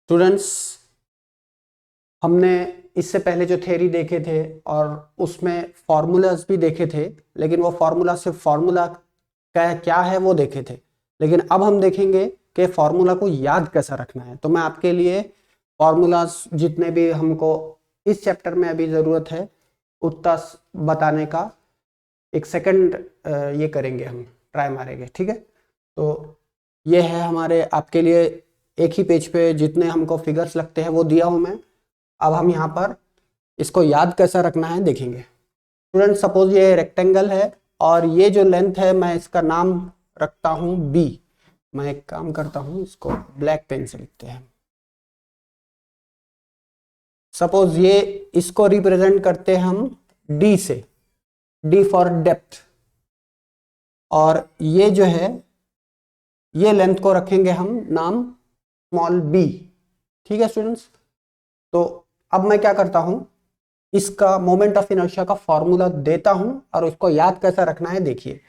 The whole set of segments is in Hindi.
स्टूडेंट्स, हमने इससे पहले जो थ्योरी देखे थे और उसमें फॉर्मूलाज भी देखे थे, लेकिन वो फॉर्मूला सिर्फ फॉर्मूला का क्या है वो देखे थे। लेकिन अब हम देखेंगे कि फॉर्मूला को याद कैसा रखना है। तो मैं आपके लिए फॉर्मूलाज जितने भी हमको इस चैप्टर में अभी ज़रूरत है उतना बताने का एक सेकंड ये करेंगे, हम ट्राई मारेंगे। ठीक है, तो ये है हमारे आपके लिए एक ही पेज पे जितने हमको फिगर्स लगते हैं वो दिया हूँ मैं। अब हम यहाँ पर इसको याद कैसा रखना है देखेंगे। स्टूडेंट, सपोज ये रेक्टेंगल है और ये जो लेंथ है मैं इसका नाम रखता हूँ बी। मैं एक काम करता हूँ, इसको ब्लैक पेन से लिखते हैं। सपोज ये इसको रिप्रेजेंट करते हैं हम डी से, डी फॉर डेप्थ, और ये जो है ये लेंथ को रखेंगे हम नाम स्मॉल बी। ठीक है स्टूडेंट्स, तो अब मैं क्या करता हूं, इसका मोमेंट ऑफ इनर्शिया का फॉर्मूला देता हूं और उसको याद कैसा रखना है देखिए।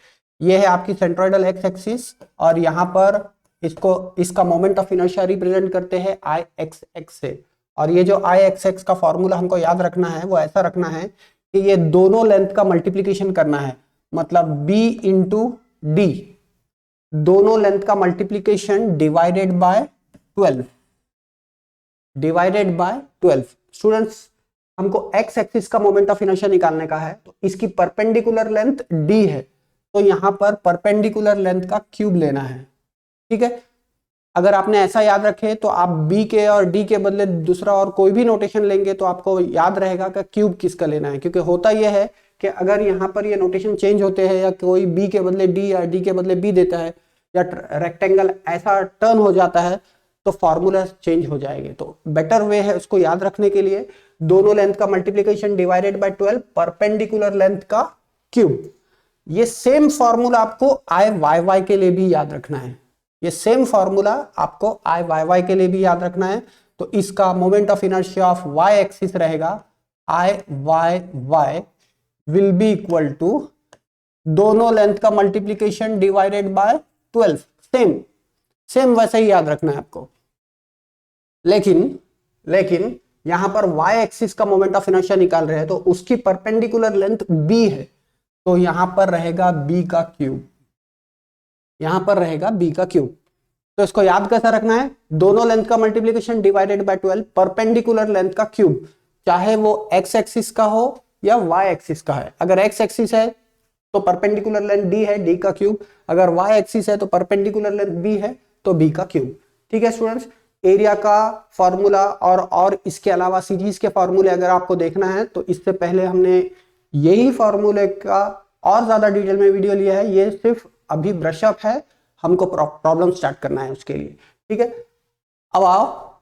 ये है आपकी सेंट्रोइडल एक्स एक्सिस और यहाँ पर इसका मोमेंट ऑफ इनर्शिया रिप्रेजेंट करते हैं आई एक्स एक्स से। और ये जो आई एक्स एक्स का फॉर्मूला हमको याद रखना है वो ऐसा रखना है कि ये दोनों लेंथ का मल्टीप्लीकेशन करना है, मतलब बी इंटू डी, दोनों लेंथ का multiplication divided by 12, divided by 12। Students, हमको एक्स एक्सिस का मोमेंट ऑफ इनर्शिया निकालने का है, तो इसकी परपेंडिकुलर लेंथ डी है, तो यहां पर परपेंडिकुलर लेंथ का क्यूब लेना है। ठीक है, अगर आपने ऐसा याद रखे तो आप बी के और डी के बदले दूसरा और कोई भी नोटेशन लेंगे तो आपको याद रहेगा कि क्यूब किसका लेना है। क्योंकि होता यह है कि अगर यहाँ पर ये नोटेशन चेंज होते हैं या कोई बी के बदले डी या डी के बदले बी देता है या रेक्टेंगल ऐसा टर्न हो जाता है तो फॉर्मूला चेंज हो जाएंगे। तो बेटर वे है उसको याद रखने के लिए दोनों लेंथ का multiplication divided by 12 perpendicular length का क्यूब। ये सेम फॉर्मूला आपको आई वाई वाई के लिए भी याद रखना है। ये सेम फॉर्मूला आपको आई वाई वाई के लिए भी याद रखना है। तो इसका moment of inertia of y axis रहेगा I y y will be equal to दोनों लेंथ का मल्टीप्लीकेशन डिवाइडेड बाय 12। सेम वैसे ही याद रखना है आपको। लेकिन यहां पर y एक्सिस का मोमेंट ऑफ इनर्शिया निकाल रहे हैं तो उसकी परपेंडिकुलर लेंथ b है, तो यहां पर रहेगा b का क्यूब, यहां पर रहेगा b का क्यूब। तो इसको याद कैसा रखना है, दोनों लेंथ का multiplication divided by 12 perpendicular length का क्यूब, चाहे वो x एक्सिस का हो या y एक्सिस का है। अगर x एक्सिस है तो परपेंडिकुलर लेंथ d है, d का क्यूब। अगर y एक्सिस है तो परपेंडिकुलर लेंथ b है तो b का क्यूब। ठीक है स्टूडेंट्स, एरिया का फॉर्मूला और इसके अलावा सीरीज के फॉर्मूले अगर आपको देखना है तो इससे पहले हमने यही फॉर्मूले का और ज्यादा डिटेल में वीडियो लिया है। ये सिर्फ अभी ब्रशअप है, हमको प्रॉब्लम स्टार्ट करना है उसके लिए। ठीक है, अब आओ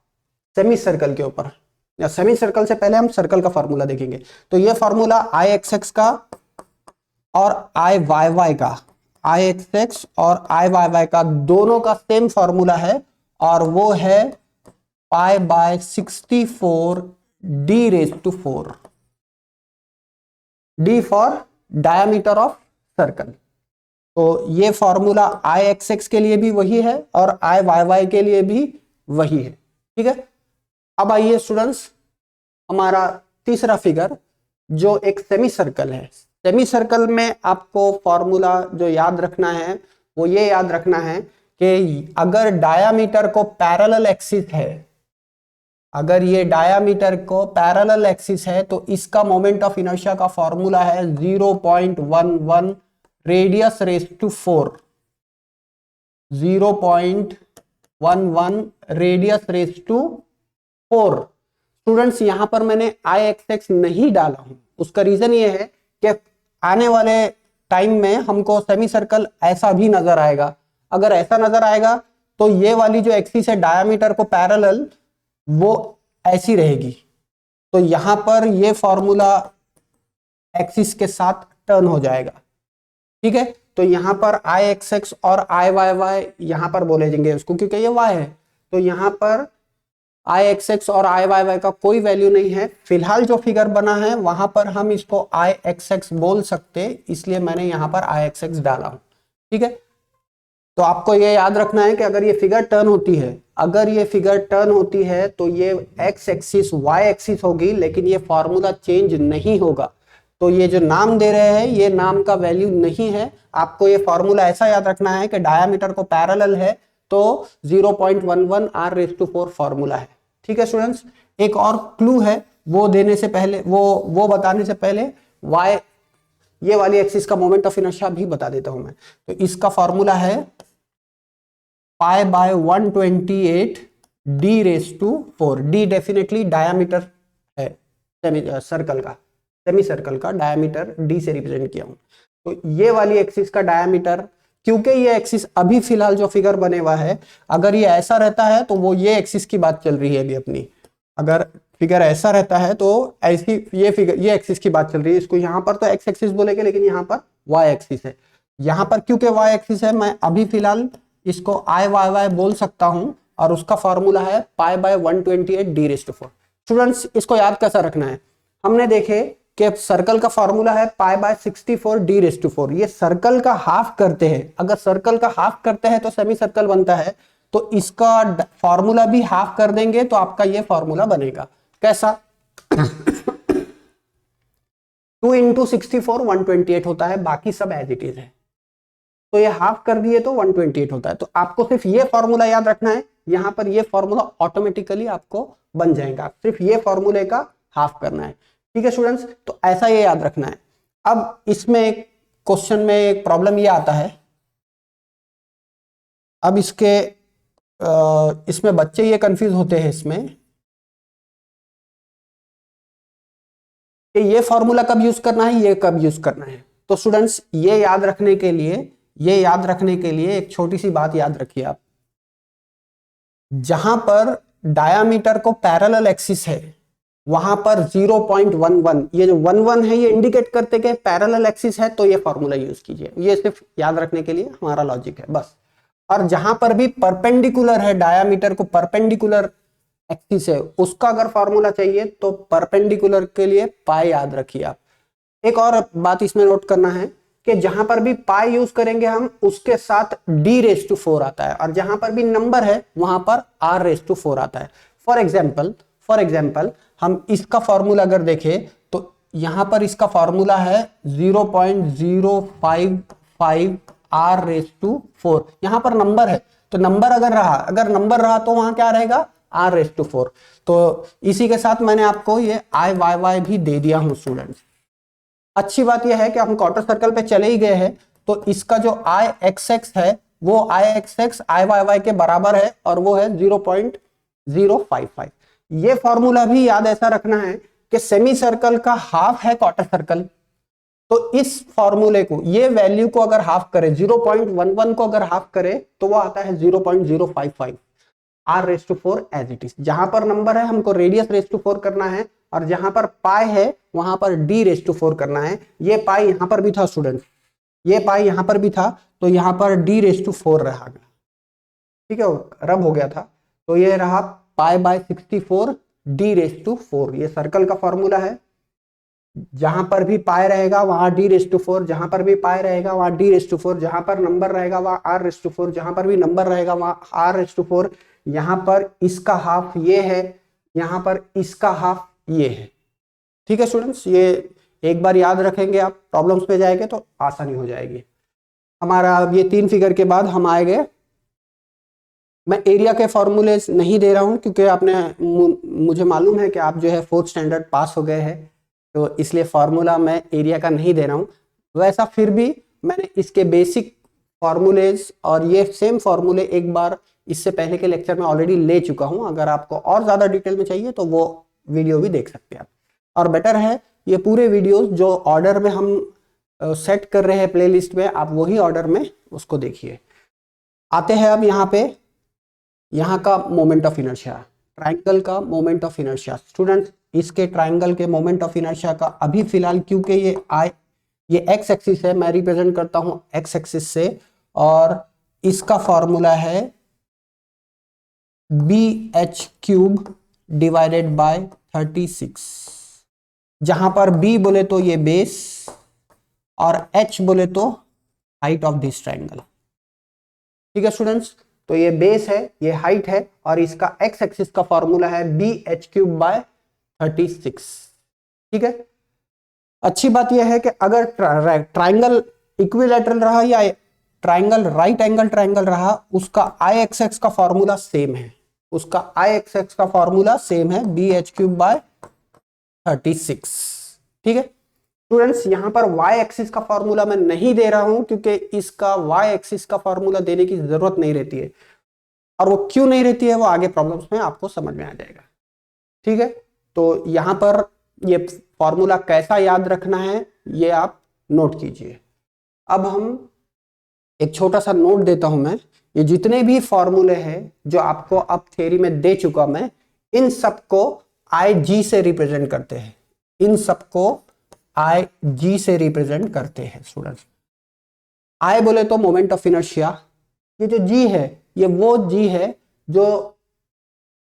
सेमी सर्कल के ऊपर, या सेमी सर्कल से पहले हम सर्कल का फॉर्मूला देखेंगे। तो ये फॉर्मूला आई एक्स एक्स का और आई वाई वाई का, आई एक्स एक्स और आई वाई वाई का दोनों का सेम फॉर्मूला है और वो है pi by 64 D raise to 4, D for diameter of circle. तो ये फॉर्मूला आई एक्स एक्स के लिए भी वही है और आई वाई वाई के लिए भी वही है। ठीक है, अब आइए स्टूडेंट्स, हमारा तीसरा फिगर जो एक सेमी सर्कल है। सेमी सर्कल में आपको फॉर्मूला जो याद रखना है वो ये याद रखना है कि अगर डायामीटर को पैरेलल एक्सिस है, अगर ये डायामीटर को पैरेलल एक्सिस है तो इसका मोमेंट ऑफ इनर्शिया का फॉर्मूला है 0.11 radius raise to 4, 0.11 radius raise to 4। Students, यहां पर मैंने आई एक्स एक्स नहीं डाला हूं, उसका रीजन ये है कि आने वाले टाइम में हमको सेमी सर्कल ऐसा भी नजर आएगा। अगर ऐसा नजर आएगा तो ये वाली जो एक्सिस है डायमीटर को पैरेलल वो ऐसी रहेगी, तो यहां पर ये फॉर्मूला एक्सिस के साथ टर्न हो जाएगा। ठीक है, तो यहां पर आई एक्स एक्स और आई वाई वाई यहां पर बोले जाएंगे उसको, क्योंकि ये y है, तो यहां पर आई एक्स एक्स और आई वाई वाई का कोई वैल्यू नहीं है। फिलहाल जो फिगर बना है वहां पर हम इसको आई एक्स एक्स बोल सकते, इसलिए मैंने यहां पर आई एक्स एक्स डाला हूं। ठीक है, तो आपको ये याद रखना है कि अगर ये फिगर टर्न होती है, अगर ये फिगर टर्न होती है तो ये एक्स एक्सिस वाई एक्सिस होगी, लेकिन ये फॉर्मूला चेंज नहीं होगा। तो ये जो नाम दे रहे हैं ये नाम का वैल्यू नहीं है। आपको ये फॉर्मूला ऐसा याद रखना है कि डायामीटर को पैरेलल है तो 0.11 r⁴ फॉर्मूला है। ठीक है स्टूडेंट्स, एक और क्लू है, वो देने से पहले, वो बताने से पहले वाई ये वाली एक्सिस का मोमेंट ऑफ इनर्शिया भी बता देता हूं मैं। तो इसका फॉर्मूला है π/128 d⁴। डी डेफिनेटली डायामीटर है सर्कल का, सेमी सर्कल का डायामीटर डी से रिप्रेजेंट किया हूं। तो ये वाली एक्सिस का डायामीटर, क्योंकि ये एक्सिस अभी फिलहाल जो फिगर बने हुआ है, अगर ये ऐसा रहता है तो वो ये एक्सिस की बात चल रही है अभी अपनी। अगर फिगर ऐसा रहता है तो ऐसी ये फिगर, ये एक्सिस की बात चल रही है। इसको यहाँ पर तो एक्स एक्सिस बोलेंगे, लेकिन यहाँ पर वाई एक्सिस है। यहाँ पर क्योंकि वाई एक्सिस है, मैं अभी फिलहाल इसको IYY बोल सकता हूं, और उसका फॉर्मूला है π/128 d⁴। स्टूडेंट्स, इसको याद कैसा रखना है, हमने देखे कि सर्कल का फॉर्मूला है π/64 d⁴। ये सर्कल का हाफ करते हैं, अगर सर्कल का हाफ करते हैं तो सेमी सर्कल बनता है, तो इसका फॉर्मूला भी हाफ कर देंगे तो आपका ये फॉर्मूला बनेगा कैसा 2 × 64 128 होता है, बाकी सब एज इट इज है। तो ये हाफ कर दिए तो 128 होता है। तो आपको सिर्फ ये फॉर्मूला याद रखना है, यहां पर ये फॉर्मूला ऑटोमेटिकली आपको बन जाएगा, सिर्फ ये फॉर्मूले का हाफ करना है। ठीक है स्टूडेंट्स, तो ऐसा ये याद रखना है। अब इसमें क्वेश्चन में एक प्रॉब्लम ये आता है, अब इसमें बच्चे ये कंफ्यूज होते हैं इसमें कि ये फॉर्मूला कब यूज करना है, ये कब यूज करना है। तो स्टूडेंट्स, ये याद रखने के लिए एक छोटी सी बात याद रखिए आप, जहां पर डायामीटर को पैरेलल एक्सिस है वहां पर 0.11, ये जो 11 है ये इंडिकेट करते कि पैरेलल एक्सिस है, तो ये फॉर्मूला यूज कीजिए। ये सिर्फ याद रखने के लिए हमारा लॉजिक है बस। और जहां पर भी परपेंडिकुलर है, डायामीटर को परपेंडिकुलर एक्सिस है, उसका अगर फॉर्मूला चाहिए तो परपेंडिकुलर के लिए पाई याद रखिए आप। एक और बात इसमें नोट करना है कि जहां पर भी पाई यूज करेंगे हम, उसके साथ d⁴ आता है, और जहां पर भी नंबर है वहां पर r⁴ आता है। फॉर एग्जाम्पल हम इसका फॉर्मूला अगर देखें तो यहां पर इसका फॉर्मूला है 0.055 r⁴। यहां पर नंबर है तो नंबर अगर नंबर रहा तो वहां क्या रहेगा r⁴। तो इसी के साथ मैंने आपको ये IYY भी दे दिया हूं स्टूडेंट्स। अच्छी बात यह है कि हम क्वार्टर सर्कल पे चले ही गए हैं, तो इसका जो IXX है वो IXX IYY के बराबर है, और वो है 0.055। ये फॉर्मूला भी याद ऐसा रखना है कि सेमी सर्कल का हाफ है क्वार्टर सर्कल, तो इस फॉर्मूले को, ये वैल्यू को अगर हाफ करे, 0.11 को अगर हाफ करे तो वो आता है 0.055 r⁴ एज इट इज। जहां पर नंबर है हमको रेडियस⁴ करना है, और जहां पर पाई है वहां पर d⁴ करना है। ये पाई यहां पर भी था स्टूडेंट, ये पाई यहां पर भी था, तो यहां पर d⁴ रहा, ठीक है, रब हो गया था। तो ये रहा π/64 d⁴। ये सर्कल का फॉर्मूला है, जहां पर भी पाई रहेगा वहां d⁴, जहां पर भी पाई रहेगा वहां d⁴, जहां पर नंबर रहेगा वहां r⁴, जहां पर भी नंबर रहेगा वहां r⁴। यहां पर इसका हाफ ये है, यहां पर इसका हाफ ये है। ठीक है स्टूडेंट्स, ये एक बार याद रखेंगे आप, प्रॉब्लम्स पे जाएंगे तो आसानी हो जाएगी हमारा। अब ये 3 फिगर के बाद हम आएंगे, मैं एरिया के फॉर्मूले नहीं दे रहा हूं क्योंकि आपने, मुझे मालूम है कि आप जो है 4th स्टैंडर्ड पास हो गए हैं, तो इसलिए फॉर्मूला मैं एरिया का नहीं दे रहा हूं। वैसा फिर भी मैंने इसके बेसिक फॉर्मूलेज और ये सेम फॉर्मूले एक बार इससे पहले के लेक्चर में ऑलरेडी ले चुका हूं। अगर आपको और ज्यादा डिटेल में चाहिए तो वो वीडियो भी देख सकते हैं आप। और बेटर है ये पूरे वीडियोस जो ऑर्डर में हम सेट कर रहे हैं प्लेलिस्ट में, आप वही ऑर्डर में उसको देखिए। आते हैं अब यहाँ का मोमेंट ऑफ इनर्शिया, ट्राइंगल का मोमेंट ऑफ इनर्शिया। स्टूडेंट्स, इसके ट्राइंगल के मोमेंट ऑफ इनर्शिया का अभी फिलहाल, क्योंकि ये एक्स एक्सिस है, मैं रिप्रेजेंट करता हूं एक्स एक्सिस से, और इसका फॉर्मूला है BH³ डिवाइडेड बाय 36, जहां पर B बोले तो ये बेस और H बोले तो हाइट ऑफ दिस ट्राइंगल। ठीक है स्टूडेंट्स, तो ये बेस है, ये हाइट है, और इसका एक्स एक्सिस का फॉर्मूला है bh³/36। ठीक है, अच्छी बात यह है कि अगर ट्राइंगल इक्विलैटरल रहा या ट्राइंगल राइट एंगल ट्राइंगल रहा, उसका आई एक्स का फॉर्मूला सेम है, उसका आई एक्स का फॉर्मूला सेम है bh³/36। ठीक है स्टूडेंट्स, यहां पर y एक्सिस का फॉर्मूला मैं नहीं दे रहा हूं क्योंकि इसका y एक्सिस का फॉर्मूला देने की जरूरत नहीं रहती है, और वो क्यों नहीं रहती है वो आगे प्रॉब्लम्स में आपको समझ में आ जाएगा। ठीक है, तो यहां पर ये फॉर्मूला कैसा याद रखना है ये आप नोट कीजिए। अब हम एक छोटा सा नोट देता हूं मैं, ये जितने भी फॉर्मूले हैं जो आपको अब थ्योरी में दे चुका मैं, इन सबको IG से रिप्रेजेंट करते हैं, इन सबको IG से रिप्रेजेंट करते हैं स्टूडेंट्स। I बोले तो मोमेंट ऑफ इनर्शिया, ये जो G है ये वो G है जो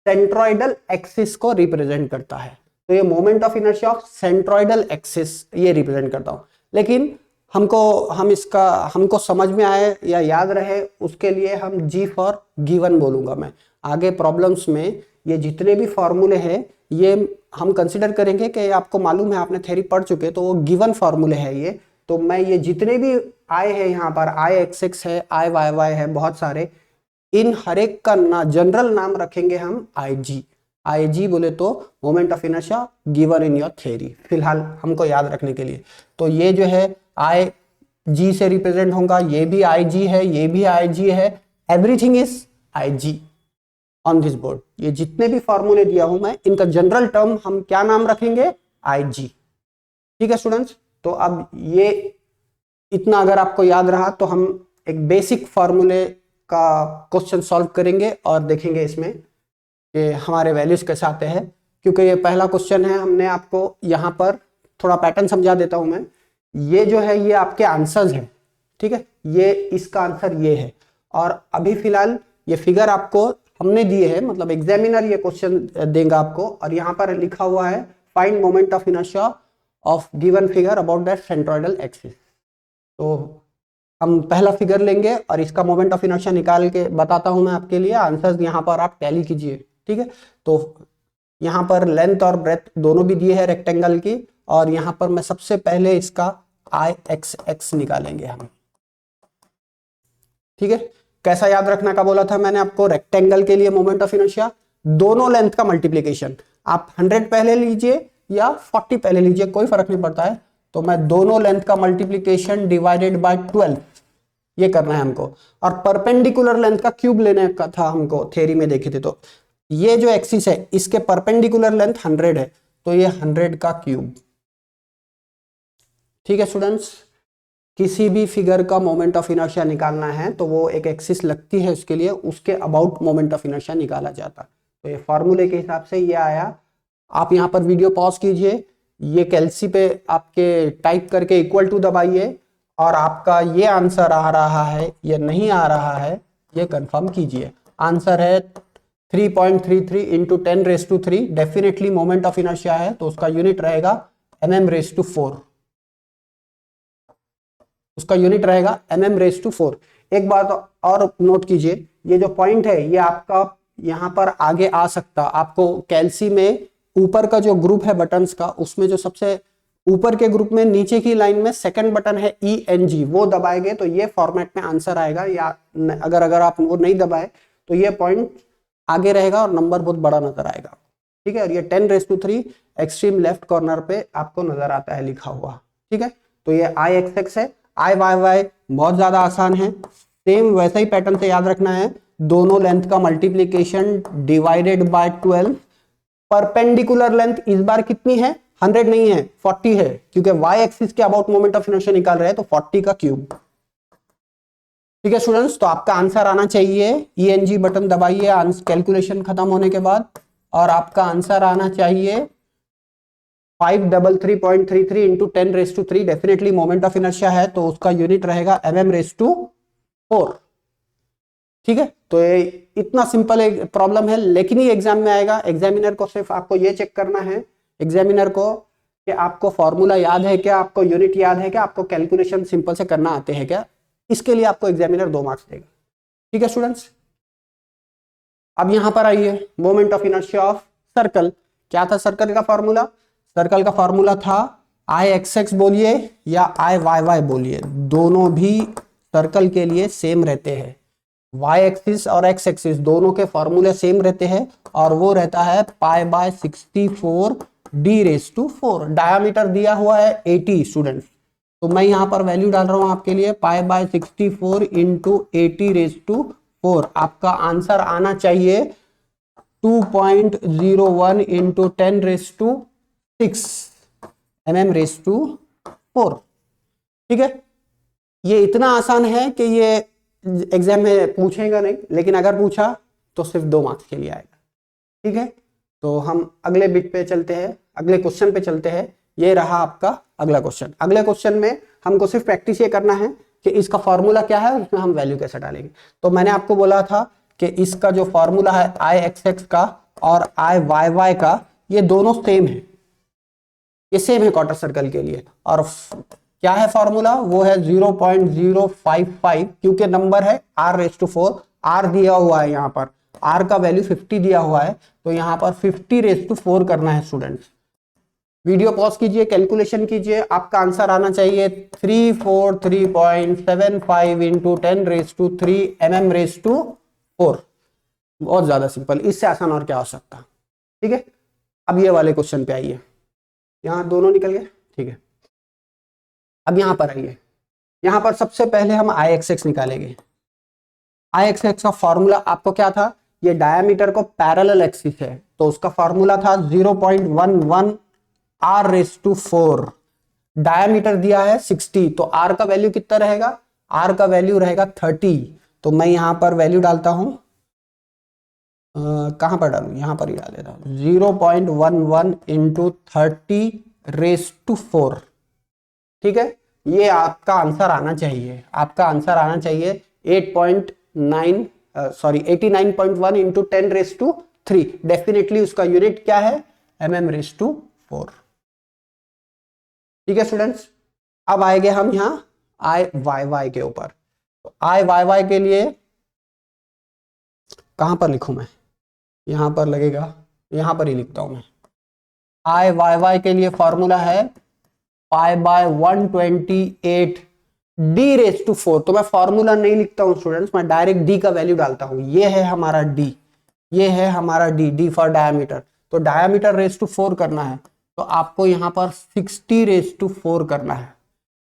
सेंट्रोइडल एक्सिस को रिप्रेजेंट करता है, तो ये moment of inertia of centroidal axis ये रिप्रेजेंट करता हूं। लेकिन हमको समझ में आए या याद रहे उसके लिए हम G फॉर गिवन बोलूंगा मैं। आगे प्रॉब्लम्स में ये जितने भी फॉर्मूले हैं ये हम कंसिडर करेंगे कि आपको मालूम है, आपने थ्योरी पढ़ चुके, तो वो गिवन फॉर्मूले है ये। तो मैं ये जितने भी आई है, यहाँ पर आई एक्स है, आई वाई है, बहुत सारे, इन हर एक का जनरल नाम रखेंगे हम IG। IG बोले तो moment of inertia given in your theory, फिलहाल हमको याद रखने के लिए। तो ये जो है IG से रिप्रेजेंट होगा, ये भी IG है, ये भी IG है, everything is IG on this board. ये जितने भी फॉर्मूले दिया हूं मैं, इनका जनरल टर्म हम क्या नाम रखेंगे, IG। ठीक है स्टूडेंट्स, तो अब ये इतना अगर आपको याद रहा तो हम एक बेसिक फॉर्मूले का क्वेश्चन सॉल्व करेंगे और देखेंगे इसमें कि हमारे वैल्यूज कैसे आते हैं। क्योंकि ये पहला क्वेश्चन है, हमने आपको यहाँ पर थोड़ा पैटर्न समझा देता हूं मैं। ये जो है ये आपके आंसर्स हैं, ठीक है, ये इसका आंसर ये है, और अभी फिलहाल ये फिगर आपको हमने दिए है, मतलब एग्जामिनर ये क्वेश्चन देगा आपको, और यहाँ पर लिखा हुआ है find moment of inertia of given figure about that centroidal axis. तो हम पहला फिगर लेंगे और इसका मोमेंट ऑफ इनर्शिया निकाल के बताता हूं मैं आपके लिए, आंसर्स यहाँ पर आप टैली कीजिए। ठीक है, तो यहाँ पर लेंथ और ब्रेथ दोनों भी दिए है रेक्टेंगल की, और यहाँ पर मैं सबसे पहले इसका IXX निकालेंगे हम। ठीक है, कैसा याद रखना का बोला था मैंने आपको, रेक्टेंगल के लिए मोमेंट ऑफ इनर्शिया दोनों लेंथ का मल्टीप्लीकेशन, आप 100 पहले लीजिए या 40 पहले लीजिए, कोई फर्क नहीं पड़ता है। तो मैं दोनों लेंथ का मल्टीप्लीकेशन डिवाइडेड बाय 12 ये करना है हमको, और परपेंडिकुलर लेंथ का क्यूब लेने का था हमको, थ्योरी में देखे थे। तो ये जो एक्सिस है इसके परपेंडिकुलर लेंथ 100 है, तो ये 100 का क्यूब। ठीक है स्टूडेंट्स, किसी भी फिगर का मोमेंट ऑफ इनर्शिया निकालना है तो वो एक एक्सिस लगती है उसके लिए, उसके अबाउट मोमेंट ऑफ इनर्शिया निकाला जाता। तो ये फॉर्मूले के हिसाब से ये आया। आप यहाँ पर वीडियो पॉज कीजिए, ये कैल्सी पे आपके टाइप करके इक्वल टू दबाइए, और आपका ये आंसर आ रहा है या नहीं आ रहा है ये कंफर्म कीजिए। आंसर है 3.33 into 10⁻³ definitely moment of inertia है, तो उसका यूनिट रहेगा mm⁻⁴, उसका यूनिट रहेगा mm⁻⁴। एक बात और नोट कीजिए, ये जो पॉइंट है ये आपका यहाँ पर आगे आ सकता, आपको कैल्सी में ऊपर का जो ग्रुप है बटन्स का, उसमें जो सबसे ऊपर के ग्रुप में नीचे की लाइन में सेकंड बटन है ENG, वो दबाएंगे तो ये फॉर्मेट में आंसर आएगा, या अगर आप वो नहीं दबाए तो ये पॉइंट आगे रहेगा और नंबर बहुत बड़ा नजर आएगा। ठीक है, और ये 10⁻³ एक्सट्रीम लेफ्ट कॉर्नर पे आपको नजर आता है लिखा हुआ। ठीक है, तो ये IXX है। IYY बहुत ज्यादा आसान है, सेम वैसा ही पैटर्न से याद रखना है, दोनों लेंथ का multiplication divided by 12। Perpendicular length इस बार कितनी है, 100 नहीं है 40 है, क्योंकि y एक्सिस के अबाउट मोमेंट ऑफ इनर्शिया निकाल रहे हैं, तो 40 का क्यूब। ठीक है स्टूडेंट्स, तो आपका आंसर आना चाहिए, ENG बटन दबाइए कैलकुलेशन खत्म होने के बाद, और आपका आंसर आना चाहिए 533.33 into 10⁻³ definitely moment of inertia है, तो उसका यूनिट रहेगा mm⁻⁴। ठीक है, तो ये इतना सिंपल एक प्रॉब्लम है, लेकिन ही एग्जाम में आएगा। एग्जामिनर को सिर्फ आपको ये चेक करना है, एग्जामिनर को, कि आपको फॉर्मूला याद है क्या, आपको यूनिट याद है क्या, आपको कैलकुलेशन सिंपल से करना आते हैं क्या। इसके लिए आपको एग्जामिनर 2 मार्क्स देगा। ठीक है स्टूडेंट्स। अब यहां पर आइए, moment of inertia of circle. क्या था सर्कल का फॉर्मूला? सर्कल का फॉर्मूला था आई एक्स एक्स बोलिए या आई वाई वाई बोलिए, दोनों भी सर्कल के लिए सेम रहते हैं। वाई एक्सिस और एक्स एक्सिस दोनों के फॉर्मूले सेम रहते हैं और वो रहता है pi by 64 D raise to 4। Diameter दिया हुआ है 80 स्टूडेंट्स, तो मैं यहां पर वैल्यू डाल रहा हूं आपके लिए pi by 64 into 80 raise to 4। आपका आंसर आना चाहिए 2.01 into 10 raise to 6 mm raise to 4। ठीक है, ये इतना आसान है कि ये एग्जाम में पूछेगा नहीं, लेकिन अगर पूछा तो सिर्फ 2 मार्क्स के लिए आएगा। ठीक है, तो हम अगले बिट पे चलते हैं, अगले क्वेश्चन पे चलते हैं। ये रहा आपका अगला क्वेश्चन। अगले क्वेश्चन में हमको सिर्फ प्रैक्टिस ये करना है कि इसका फॉर्मूला क्या है और उसमें हम वैल्यू कैसे डालेंगे। तो मैंने आपको बोला था कि इसका जो फॉर्मूला है आई एक्स एक्स का और आई वाई वाई का, ये दोनों सेम है, ये सेम है क्वार्टर सर्कल के लिए। और क्या है फॉर्मूला? वो है 0.055, क्योंकि नंबर है r रेस टू 4, r दिया हुआ है, यहाँ पर r का वैल्यू 50 दिया हुआ है, तो यहाँ पर 50 रेस टू 4 करना है स्टूडेंट्स। वीडियो पॉज कीजिए, कैलकुलेशन कीजिए, आपका आंसर आना चाहिए 343.75 into 10 raise to 3 mm raise to 4। बहुत ज्यादा सिंपल, इससे आसान और क्या हो सकता। ठीक है, अब ये वाले क्वेश्चन पे आइए। यहाँ दोनों निकल गए, ठीक है। अब यहां पर आइए, यहां पर सबसे पहले हम आई एक्स एक्स निकालेंगे। आई एक्स एक्स का फॉर्मूला आपको क्या था? ये डायामीटर को पैरेलल एक्सिस है, तो उसका फॉर्मूला था 0.11 r रेस टू 4। डायामीटर दिया है 60, तो r का वैल्यू कितना रहेगा? r का वैल्यू रहेगा 30। तो मैं यहां पर वैल्यू डालता हूं, कहां पर डालूं? यहां पर ही डाल देता हूं, 0.11 इंटू 30 रेस टू 4। ठीक है, ये आपका आंसर आना चाहिए, आपका आंसर आना चाहिए 89.1 इंटू 10 रेस टू 3। डेफिनेटली उसका यूनिट क्या है? mm raise to 4। ठीक है स्टूडेंट्स, अब आएंगे हम यहां आई वाई वाई के ऊपर। तो आई वाई वाई के लिए कहां पर लिखूं मैं? यहां पर लगेगा, यहां पर ही लिखता हूं मैं। आई वाई वाई के लिए फॉर्मूला है pi by 128 D raise to 4। तो मैं फॉर्मूला नहीं लिखता हूं स्टूडेंट्स, मैं डायरेक्ट डी का वैल्यू डालता हूं। ये है हमारा डी, ये है हमारा डी, डी फॉर डायमीटर। तो डायमीटर रेस टू 4 करना है, तो आपको यहां पर 60 रेस टू 4 करना है।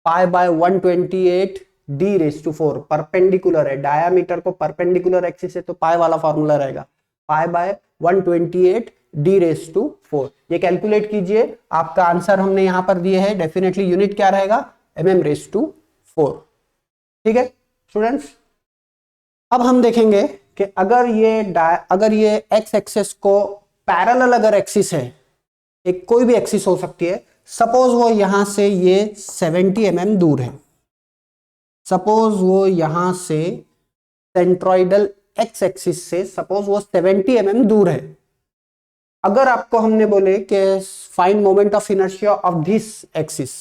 Pi by 128 D raise to 4 perpendicular है, डायमीटर को परपेंडिकुलर एक्सिस है, तो पाई वाला फॉर्मूला रहेगा pi by 128 D raise to 4। ये कैलकुलेट कीजिए, आपका आंसर हमने यहां पर दिए है। डेफिनेटली यूनिट क्या रहेगा? mm raise to 4। ठीक है स्टूडेंट्स, अब हम देखेंगे कि अगर ये एक्स एक्सिस को पैरेलल अगर एक्सिस है, एक कोई भी एक्सिस हो सकती है, सपोज वो यहां से ये 70 mm दूर है, सपोज वो यहां से सेंट्रॉइडल एक्स एक्सिस से सपोज वो 70 mm दूर है। अगर आपको हमने बोले कि find moment of inertia of this axis,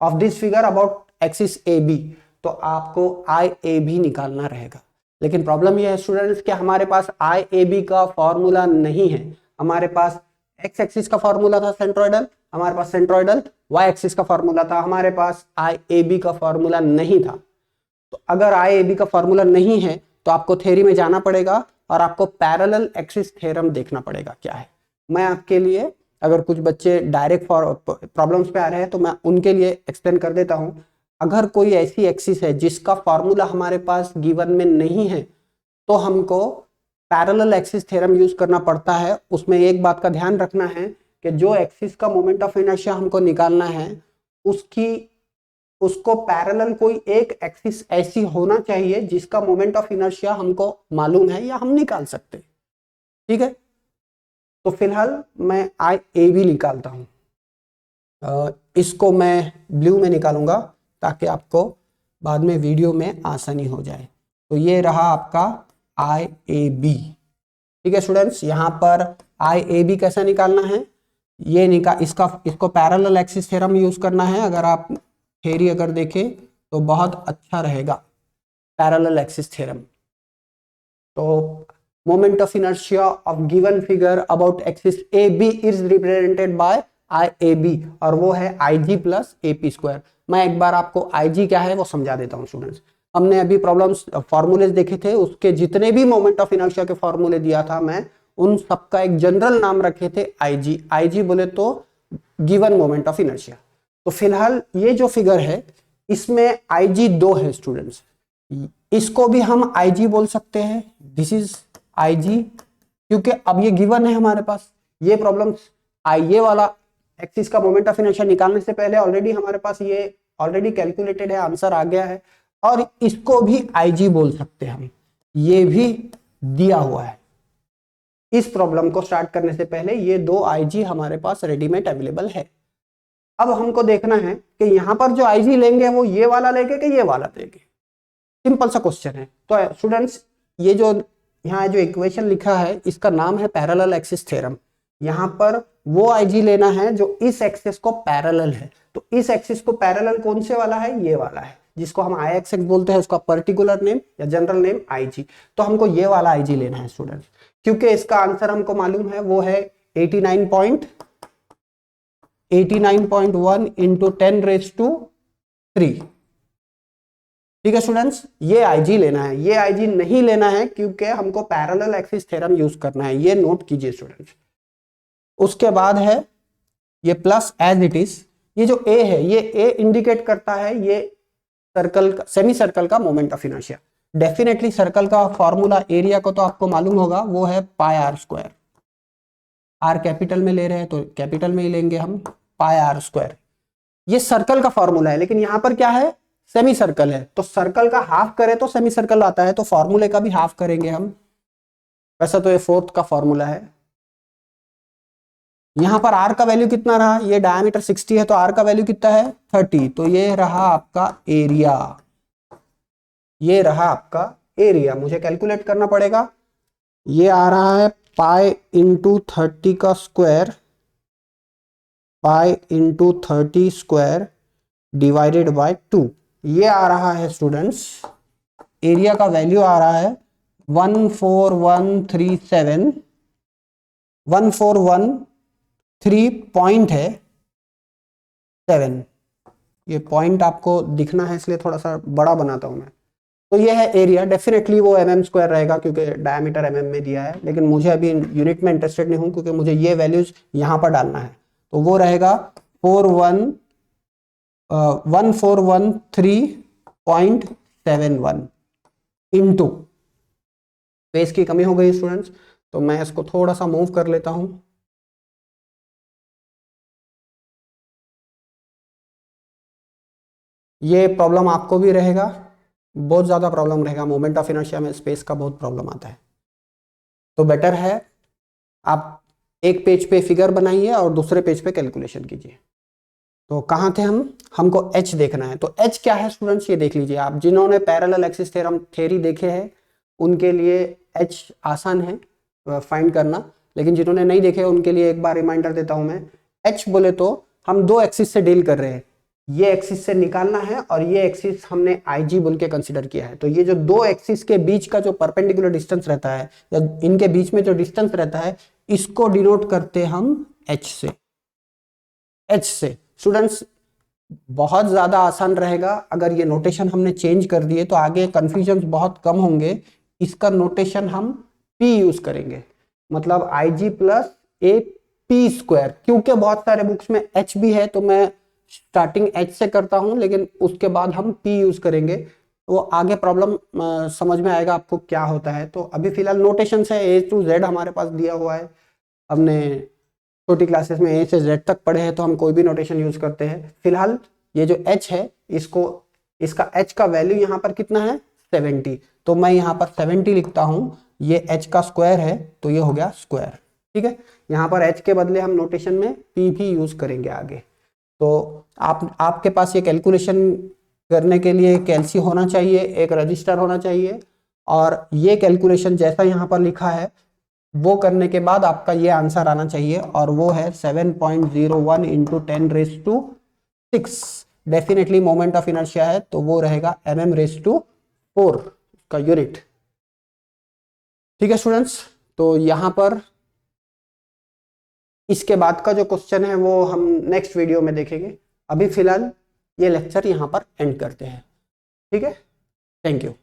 of this figure about axis A B, तो आपको आई ए बी निकालना रहेगा। लेकिन प्रॉब्लम यह है स्टूडेंट्स कि हमारे पास आई ए बी का फॉर्मूला नहीं है। हमारे पास एक्स एक्सिस का फॉर्मूला था सेंट्रॉइडल, हमारे पास सेंट्रॉइडल वाई एक्सिस का फॉर्मूला था, हमारे पास आई ए बी का फॉर्मूला नहीं था। तो अगर आई ए बी का फॉर्मूला नहीं है तो आपको थ्योरी में जाना पड़ेगा और आपको पैरेलल एक्सिस थ्योरम देखना पड़ेगा क्या है। मैं आपके लिए, अगर कुछ बच्चे डायरेक्ट प्रॉब्लम्स पे आ रहे हैं तो मैं उनके लिए एक्सप्लेन कर देता हूं। अगर कोई ऐसी एक्सिस है जिसका फॉर्मूला हमारे पास गिवन में नहीं है, तो हमको पैरेलल एक्सिस थ्योरम यूज करना पड़ता है। उसमें एक बात का ध्यान रखना है कि जो एक्सिस का मोमेंट ऑफ इनर्शिया हमको निकालना है, उसको पैरेलल कोई एक एक्सिस ऐसी होना चाहिए जिसका मोमेंट ऑफ इनर्शिया हमको मालूम है या हम निकाल सकते। ठीक है, तो फिलहाल मैं आई ए बी निकालता हूं। इसको मैं ब्लू में निकालूंगा ताकि आपको बाद में वीडियो में आसानी हो जाए। तो ये रहा आपका आई ए बी। ठीक है स्टूडेंट्स, यहां पर आई ए बी कैसे निकालना है? ये इसको पैरेलल एक्सिस थ्योरम यूज करना है। अगर आप थ्योरी अगर देखें तो बहुत अच्छा रहेगा पैरेलल एक्सिस थ्योरम। तो moment of inertia of given figure about axis A B is represented by I A B, और वो है I G plus A P square. मैं एक बार आपको आई जी क्या है वो समझा देता हूँ स्टूडेंट्स। हमने अभी प्रॉब्लम्स फॉर्मूलेज देखे थे, उसके जितने भी मोमेंट ऑफ इनर्शिया के फॉर्मूले दिया था मैं, उन सबका एक जनरल नाम रखे थे आईजी। आईजी बोले तो गिवन मोमेंट ऑफ इनर्शिया। तो फिलहाल ये जो फिगर है इसमें आईजी 2 है स्टूडेंट्स, इसको भी हम आईजी बोल सकते हैं, दिस इज आईजी, क्योंकि अब ये गिवन है हमारे पास। ये प्रॉब्लम्स ये वाला एक्सिस का मोमेंट ऑफ इनर्शिया निकालने से पहले ऑलरेडी हमारे पास ये ऑलरेडी कैलकुलेटेड है, आंसर आ गया है, और इसको भी आईजी बोल सकते हैं हम, ये भी दिया हुआ है। इस प्रॉब्लम को स्टार्ट करने से पहले ये 2 आईजी हमारे पास रेडीमेड अवेलेबल है। अब हमको देखना है कि यहां पर जो आईजी लेंगे वो ये वाला लेंगे कि ये वाला लेंगे, सिंपल सा क्वेश्चन है। तो स्टूडेंट्स ये जो यहाँ जो इक्वेशन लिखा है इसका नाम है पैरेलल एक्सिस थ्योरम। यहाँ पर वो आईजी लेना है जो इस एक्सिस को पैरेलल है। तो इस एक्सिस को पैरेलल कौन से वाला है? ये वाला है, जिसको हम आई एक्स बोलते हैं, उसका पर्टिकुलर नेम या जनरल नेम आईजी। तो हमको ये वाला आईजी लेना है स्टूडेंट्स, क्योंकि इसका आंसर हमको मालूम है वो है 89.1 इंटू 10⁻³ ठीक है स्टूडेंट्स, ये आईजी लेना है। ये आईजी नहीं लेना है क्योंकि हमको पैरेलल एक्सिस थ्योरम यूज करना है, ये नोट कीजिए स्टूडेंट्स। उसके बाद है ये प्लस एज इट इज, ये जो ए है ये ए इंडिकेट करता है ये सर्कल का, सेमी सर्कल का moment of inertia. Definitely circle का फॉर्मूला एरिया को तो आपको मालूम होगा, वो है पाई आर स्क्वायर। आर कैपिटल में ले रहे हैं तो कैपिटल में ही लेंगे हम, पाई आर स्क्वायर। ये सर्कल का फॉर्मूला है, लेकिन यहां पर क्या है? सेमी सर्कल है, तो सर्कल का हाफ करें तो सेमी सर्कल आता है, तो फॉर्मूले का भी हाफ करेंगे हम। वैसा तो ये 4th का फॉर्मूला है। यहां पर आर का वैल्यू कितना रहा? ये डायमीटर 60 है, तो आर का वैल्यू कितना है? 30। तो ये रहा आपका एरिया, ये रहा आपका एरिया। मुझे कैलकुलेट करना पड़ेगा, ये आ रहा है पाई इंटू 30 का square, pi into 30 square divided by 2। ये आ रहा है स्टूडेंट्स, एरिया का वैल्यू आ रहा है 14137, 1413 पॉइंट है 7। ये पॉइंट आपको दिखना है इसलिए थोड़ा सा बड़ा बनाता हूं मैं। तो ये है एरिया, डेफिनेटली वो mm स्क्वायर रहेगा क्योंकि डायमीटर mm में दिया है, लेकिन मुझे अभी यूनिट में इंटरेस्टेड नहीं हूं क्योंकि मुझे ये वैल्यूज यहां पर डालना है। तो वो रहेगा 1413.71 इंटू, स्पेस की कमी हो गई स्टूडेंट्स, तो मैं इसको थोड़ा सा मूव कर लेता हूं। ये प्रॉब्लम आपको भी रहेगा, बहुत ज्यादा प्रॉब्लम रहेगा, मोमेंट ऑफ इनर्शिया में स्पेस का बहुत प्रॉब्लम आता है। तो बेटर है आप एक पेज पे फिगर बनाइए और दूसरे पेज पे कैलकुलेशन कीजिए। तो कहाँ थे हम? हमको h देखना है। तो h क्या है स्टूडेंट्स, ये देख लीजिए आप। जिन्होंने पैरेलल एक्सिस थ्योरम थ्योरी देखे हैं उनके लिए h आसान है फाइंड करना, लेकिन जिन्होंने नहीं देखे उनके लिए एक बार रिमाइंडर देता हूं मैं। h बोले तो हम 2 एक्सिस से डील कर रहे हैं, ये एक्सिस से निकालना है और ये एक्सिस हमने IG बोल के कंसिडर किया है। तो ये जो 2 एक्सिस के बीच का जो परपेंडिकुलर डिस्टेंस रहता है या इनके बीच में जो डिस्टेंस रहता है, इसको डिनोट करते हम h से। h से स्टूडेंट्स बहुत ज्यादा आसान रहेगा अगर ये नोटेशन हमने चेंज कर दिए, तो आगे कंफ्यूजन बहुत कम होंगे। इसका नोटेशन हम p यूज करेंगे, मतलब IG प्लस AP स्क्वायर। क्योंकि बहुत सारे बुक्स में h भी है तो मैं स्टार्टिंग h से करता हूं, लेकिन उसके बाद हम p यूज करेंगे, तो आगे प्रॉब्लम समझ में आएगा आपको क्या होता है। तो अभी फिलहाल नोटेशन है A to Z हमारे पास दिया हुआ है, हमने छोटी क्लासेस में A से Z तक पढ़े हैं, तो हम कोई भी नोटेशन यूज करते हैं। फिलहाल ये जो h है, इसका h का वैल्यू यहाँ पर कितना है? 70। तो मैं यहाँ पर 70 लिखता हूँ, ये h का स्क्वायर है तो ये हो गया स्क्वायर। ठीक है, यहाँ पर h के बदले हम नोटेशन में p भी यूज करेंगे आगे। तो आपके पास ये कैलकुलेशन करने के लिए एक LC होना चाहिए, एक रजिस्टर होना चाहिए, और ये कैलकुलेशन जैसा यहाँ पर लिखा है वो करने के बाद आपका ये आंसर आना चाहिए, और वो है 7.01 into 10⁻⁶। Definitely moment of inertia है तो वो रहेगा mm⁴ का यूनिट। ठीक है स्टूडेंट्स, तो यहाँ पर इसके बाद का जो क्वेश्चन है वो हम नेक्स्ट वीडियो में देखेंगे। अभी फिलहाल ये लेक्चर यहाँ पर एंड करते हैं। ठीक है, थैंक यू।